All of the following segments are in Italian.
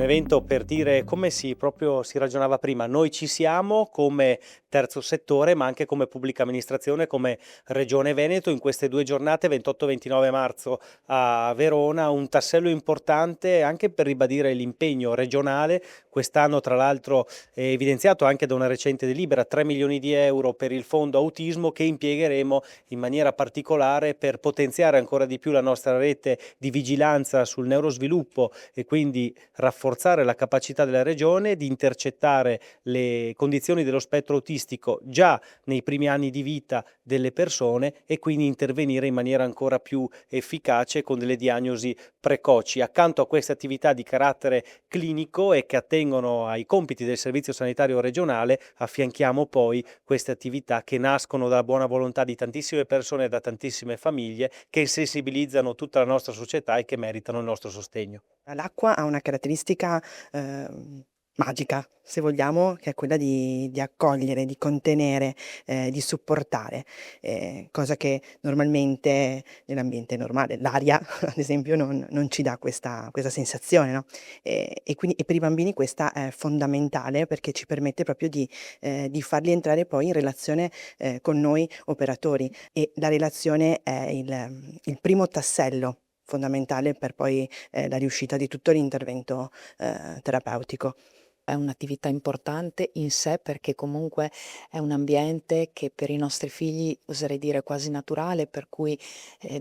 evento per dire come si ragionava prima, noi ci siamo come terzo settore, ma anche come pubblica amministrazione, come Regione Veneto in queste 2 giornate, 28-29 marzo a Verona, un tassello importante anche per ribadire l'impegno regionale. Quest'anno tra l'altro è evidenziato anche da una recente delibera, 3 milioni di euro per il fondo autismo che impiegheremo in maniera particolare per potenziare ancora di più la nostra rete di vigilanza sul neurosviluppo e quindi rafforzare la capacità della regione di intercettare le condizioni dello spettro autistico già nei primi anni di vita delle persone e quindi intervenire in maniera ancora più efficace con delle diagnosi precoci. Accanto a queste attività di carattere clinico e che attengono ai compiti del Servizio Sanitario Regionale, affianchiamo poi queste attività che nascono dalla buona volontà di tantissime persone e da tantissime famiglie che sensibilizzano tutta la nostra società e che meritano il nostro sostegno. L'acqua ha una caratteristica, magica, se vogliamo, che è quella di accogliere, di contenere, di supportare, cosa che normalmente nell'ambiente normale, l'aria ad esempio non ci dà questa sensazione, no, e per i bambini questa è fondamentale perché ci permette proprio di farli entrare poi in relazione, con noi operatori e la relazione è il primo tassello fondamentale per poi, la riuscita di tutto l'intervento, terapeutico. È un'attività importante in sé perché comunque è un ambiente che per i nostri figli, oserei dire quasi naturale, per cui,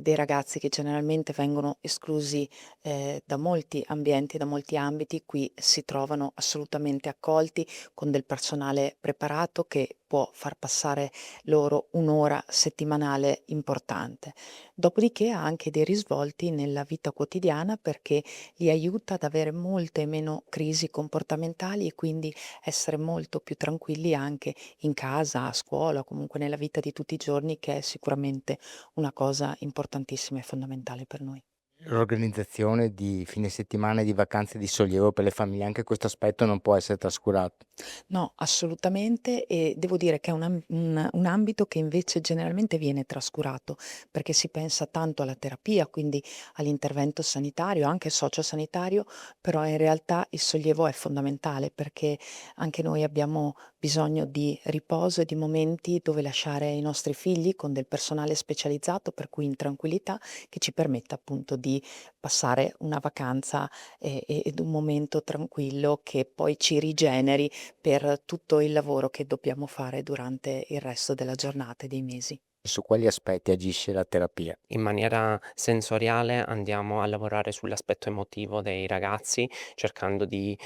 dei ragazzi che generalmente vengono esclusi, da molti ambienti, da molti ambiti, qui si trovano assolutamente accolti con del personale preparato che può far passare loro 1 ora settimanale importante. Dopodiché ha anche dei risvolti nella vita quotidiana perché li aiuta ad avere molte meno crisi comportamentali e quindi essere molto più tranquilli anche in casa, a scuola, o comunque nella vita di tutti i giorni, che è sicuramente una cosa importantissima e fondamentale per noi. L'organizzazione di fine settimana e di vacanze di sollievo per le famiglie, anche questo aspetto non può essere trascurato. No, assolutamente, e devo dire che è un ambito che invece generalmente viene trascurato, perché si pensa tanto alla terapia, quindi all'intervento sanitario, anche sociosanitario, però in realtà il sollievo è fondamentale, perché anche noi abbiamo bisogno di riposo e di momenti dove lasciare i nostri figli con del personale specializzato, per cui in tranquillità, che ci permetta appunto di passare una vacanza ed un momento tranquillo che poi ci rigeneri per tutto il lavoro che dobbiamo fare durante il resto della giornata e dei mesi. Su quali aspetti agisce la terapia? In maniera sensoriale andiamo a lavorare sull'aspetto emotivo dei ragazzi, cercando di,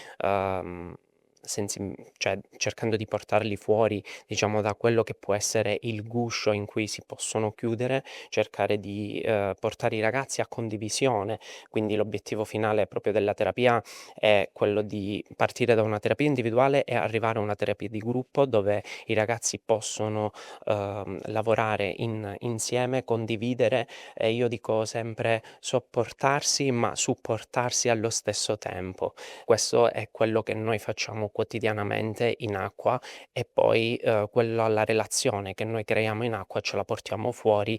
cioè cercando di portarli fuori, diciamo, da quello che può essere il guscio in cui si possono chiudere, cercare di, portare i ragazzi a condivisione. Quindi l'obiettivo finale proprio della terapia è quello di partire da una terapia individuale e arrivare a una terapia di gruppo, dove i ragazzi possono, lavorare insieme, condividere e io dico sempre sopportarsi, ma supportarsi allo stesso tempo. Questo è quello che noi facciamo quotidianamente in acqua e poi, la relazione che noi creiamo in acqua ce la portiamo fuori,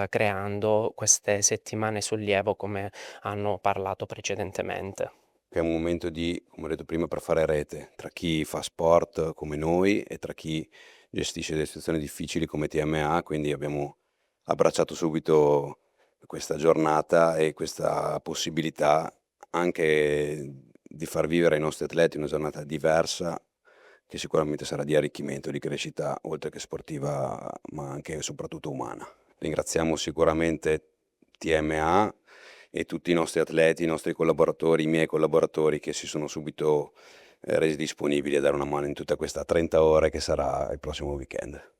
creando queste settimane sollievo come hanno parlato precedentemente. Che è un momento di, come ho detto prima, per fare rete tra chi fa sport come noi e tra chi gestisce delle situazioni difficili come TMA, quindi abbiamo abbracciato subito questa giornata e questa possibilità anche di far vivere ai nostri atleti una giornata diversa che sicuramente sarà di arricchimento, di crescita, oltre che sportiva, ma anche e soprattutto umana. Ringraziamo sicuramente TMA e tutti i nostri atleti, i nostri collaboratori, i miei collaboratori che si sono subito resi disponibili a dare una mano in tutta questa 30 ore che sarà il prossimo weekend.